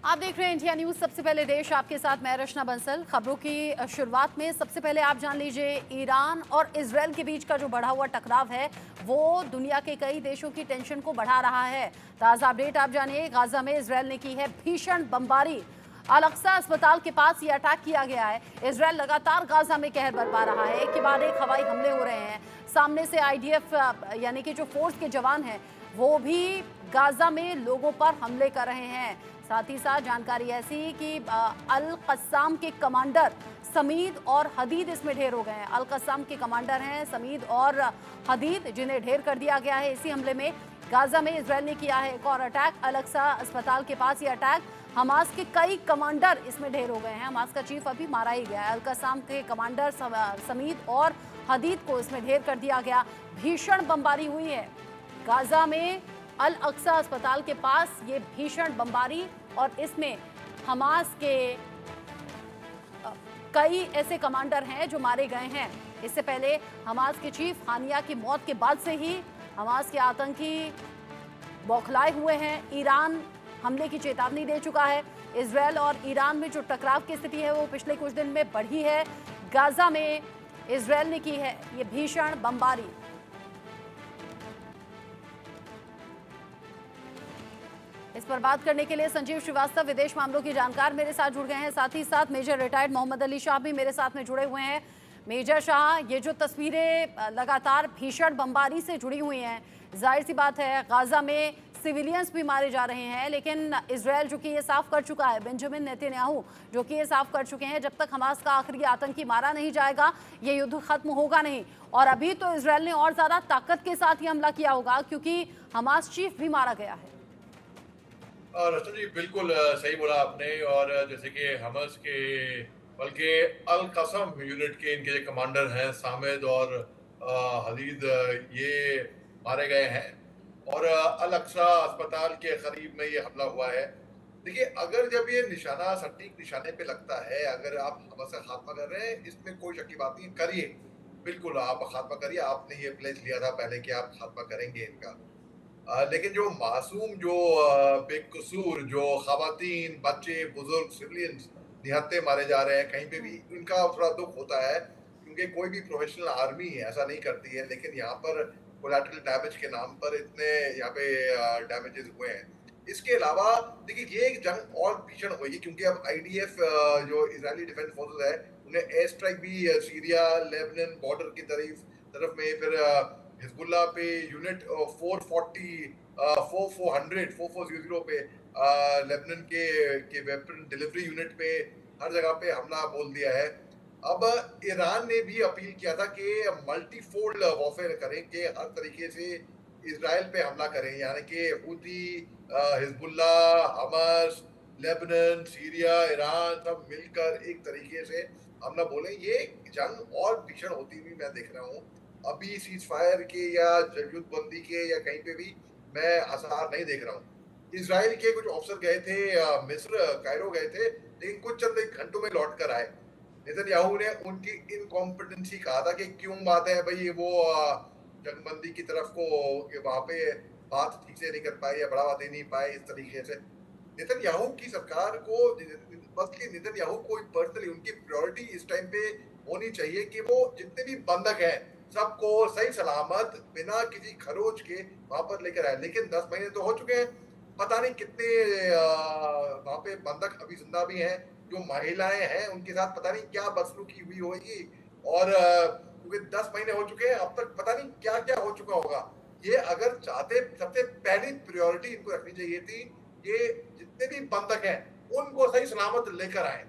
आप देख रहे हैं इंडिया न्यूज। सबसे पहले देश आपके साथ मैं रचना बंसल। खबरों की शुरुआत में सबसे पहले आप जान लीजिए, ईरान और इजरायल के बीच का जो बढ़ा हुआ टकराव है वो दुनिया के कई देशों की टेंशन को बढ़ा रहा है। ताज़ा अपडेट आप जानिए, गाजा में इजरायल ने की है भीषण बमबारी। अल अक्सा अस्पताल के पास ये अटैक किया गया है। इजरायल लगातार गाजा में कहर बरपा रहा है, एक के बाद एक हवाई हमले हो रहे हैं। सामने से आईडीएफ यानी कि जो फोर्स के जवान हैं वो भी गाजा में लोगों पर हमले कर रहे हैं। साथ ही साथ जानकारी ऐसी कि अल कस्साम के कमांडर समीद और हदीद इसमें ढेर हो गए हैं। अल कस्साम के कमांडर हैं समीद और हदीद, जिन्हें ढेर कर दिया गया है इसी हमले में। गाजा में इजरायल ने किया है एक और अटैक। अल अक्सा अस्पताल के पास ये अटैक, हमास के कई कमांडर इसमें ढेर हो गए हैं। हमास का चीफ अभी मारा ही गया है। अल कस्साम के कमांडर समीद और हदीद को इसमें ढेर कर दिया गया। भीषण बमबारी हुई है गाजा में अल अक्सा अस्पताल के पास, ये भीषण बमबारी, और इसमें हमास के कई ऐसे कमांडर हैं जो मारे गए हैं। इससे पहले हमास के चीफ हानिया की मौत के बाद से ही हमास के आतंकी बौखलाए हुए हैं। ईरान हमले की चेतावनी दे चुका है। इजरायल और ईरान में जो टकराव की स्थिति है वो पिछले कुछ दिन में बढ़ी है। गाजा में इजरायल ने की है ये भीषण बमबारी। इस पर बात करने के लिए संजीव श्रीवास्तव, विदेश मामलों की जानकार, मेरे साथ जुड़ गए हैं। साथ ही साथ मेजर रिटायर्ड मोहम्मद अली शाह भी मेरे साथ में जुड़े हुए हैं। मेजर शाह, ये जो तस्वीरें लगातार भीषण बमबारी से जुड़ी हुई हैं, जाहिर सी बात है गाजा में सिविलियंस भी मारे जा रहे हैं, लेकिन इजरायल जो कि ये साफ कर चुका है, बेंजामिन नेतन्याहू जो कि ये साफ कर चुके हैं, जब तक हमास का आखिरी आतंकी मारा नहीं जाएगा ये युद्ध खत्म होगा नहीं। और अभी तो इजरायल ने और ज्यादा ताकत के साथ ही हमला किया होगा क्योंकि हमास चीफ भी मारा गया है। रचना जी, बिल्कुल सही बोला आपने। और जैसे कि हमस के, बल्कि अल कसम यूनिट के इनके जो कमांडर हैं सामिद और हदीद, ये मारे गए हैं। और अल अक्सा अस्पताल के करीब में ये हमला हुआ है। देखिए, अगर जब ये निशाना सटीक निशाने पे लगता है, अगर आप हमस का खात्मा कर रहे हैं, इसमें कोई शक की बात नहीं, करिए, बिल्कुल आप खात्मा करिए। आपने ये प्लेज लिया था पहले कि आप खात्मा करेंगे इनका। लेकिन जो मासूम, जो बेकसूर, जो खवातीन, बच्चे, बुजुर्ग, सिविलियंस निहत्थे मारे जा रहे हैं कहीं पे भी, उनका थोड़ा दुख होता है, क्योंकि कोई भी प्रोफेशनल आर्मी ऐसा नहीं करती है। लेकिन यहाँ पर कोलैटरल डैमेज के नाम पर इतने यहाँ पे डैमेजेस हुए हैं। इसके अलावा देखिए, ये एक जंग और भीषण हुई क्योंकि अब आईडीएफ, जो इजरायली डिफेंस फोर्सेस है, उन्हें एयर स्ट्राइक भी सीरिया लेबनान बॉर्डर की तरफ में, फिर हिजबुल्लाह पे यूनिट 440 4400 पे, लेबनान के वेपन डिलीवरी यूनिट पे, हर जगह पे हमला बोल दिया है। अब ईरान ने भी अपील किया था कि मल्टीफोल्ड वॉरफेयर करें, कि हर तरीके से इजराइल पे हमला करें, यानी कि Houthi, Hezbollah, Hamas, Lebanon, Syria, Iran सब मिलकर एक तरीके से हमला बोले। ये जंग और भीषण होती हुई मैं देख रहा हूँ। अभी सीज फायर के या युद्धबंदी के या कहीं पे भी मैं आसार नहीं देख रहा हूँ। इसराइल के कुछ ऑफिसर गए थे मिस्र, कायरो गए थे, लेकिन कुछ चंद एक घंटों में लौट कर आए। नेतन्याहू ने उनकी इनकॉम्पिटेंसी कहा था कि क्यों बात है भाई, वो जंगबंदी की तरफ को वहां पे बात ठीक से नहीं कर पाए या बढ़ावा दे नहीं पाए इस तरीके से। नेतन्याहू की सरकार को, बल्कि नेतन्याहू को पर्सनली उनकी प्रायोरिटी इस टाइम पे होनी चाहिए कि वो जितने भी बंधक हैं सबको सही सलामत बिना किसी खरोच के वहां पर लेकर आए। लेकिन 10 महीने तो हो चुके हैं, पता नहीं कितने वहां पे बंधक अभी जिंदा भी हैं। जो महिलाएं हैं उनके साथ पता नहीं क्या बदसलूकी हुई होगी। और क्योंकि 10 महीने हो चुके हैं, अब तक पता नहीं क्या क्या हो चुका होगा। ये अगर चाहते, सबसे पहली प्रायोरिटी इनको रखनी चाहिए थी, ये जितने भी बंधक हैं उनको सही सलामत लेकर आए।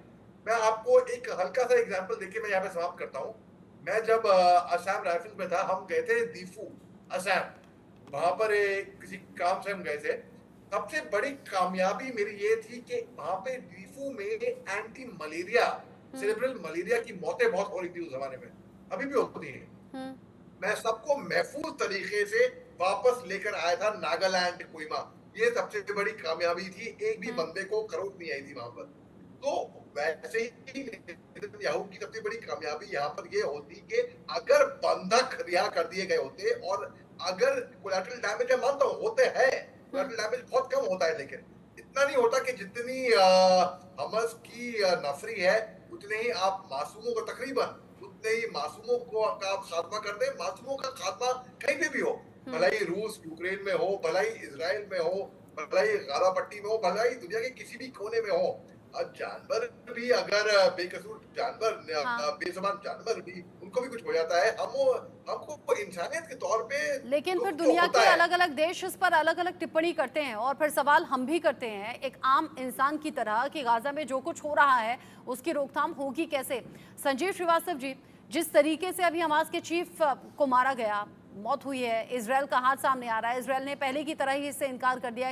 मैं आपको एक हल्का सा एग्जांपल देके मैं यहाँ पे समाप्त करता हूँ। मैं जब असम राइफल्स में था, हम गए थे दीफू, असम। वहां पर किसी काम से हम गए थे। सबसे बड़ी कामयाबी मेरी ये थी कि वहां पे दीफू में एंटी मलेरिया, सेरेब्रल मलेरिया की मौतें बहुत हो रही थी उस जमाने में, अभी भी होती है। मैं सबको महफूज तरीके से वापस लेकर आया था नागालैंड, कोहिमा। ये सबसे बड़ी कामयाबी थी, एक भी बंदे को खरोच नहीं आई थी वहां पर। तो वैसे ही नेतन्याहू की सबसे बड़ी कामयाबी यहाँ पर ये होती कि अगर बंधक रिहा कर दिए गए होते, और अगर कोलैटरल डैमेज, मैं मानता हूँ होते हैं, कोलैटरल डैमेज बहुत कम होता है, लेकिन इतना नहीं होता कि जितनी हमास की नफरी है, उतने ही आप मासूमों को तकरीबन उतने ही मासूमों को का आप खात्मा कर दें। मासूमों का खात्मा कहीं पे भी हो, भला ही रूस यूक्रेन में हो, भला ही इसराइल में हो, भला ही गाजा पट्टी में हो, भला ही दुनिया के किसी भी कोने में हो। अब जानवर भी अगर बेकसूर जानवर हाँ, बेजुबान जानवर भी उनको भी कुछ हो जाता है, हमको इंसानियत के तौर पे लेकिन फिर दुख तो दुनिया होता के है। अलग-अलग देश इस पर अलग-अलग टिप्पणी करते हैं और फिर सवाल हम भी करते हैं एक आम इंसान की तरह कि गाजा में जो कुछ हो रहा है उसकी रोकथाम होगी कैसे। संजीव श्रीवास्तव जी, जिस तरीके से अभी हमास के चीफ को मारा गया, मौत हुई है, इजरायल का हाथ सामने आ रहा है, इजरायल ने पहले की तरह ही इससे इनकार कर दिया है कि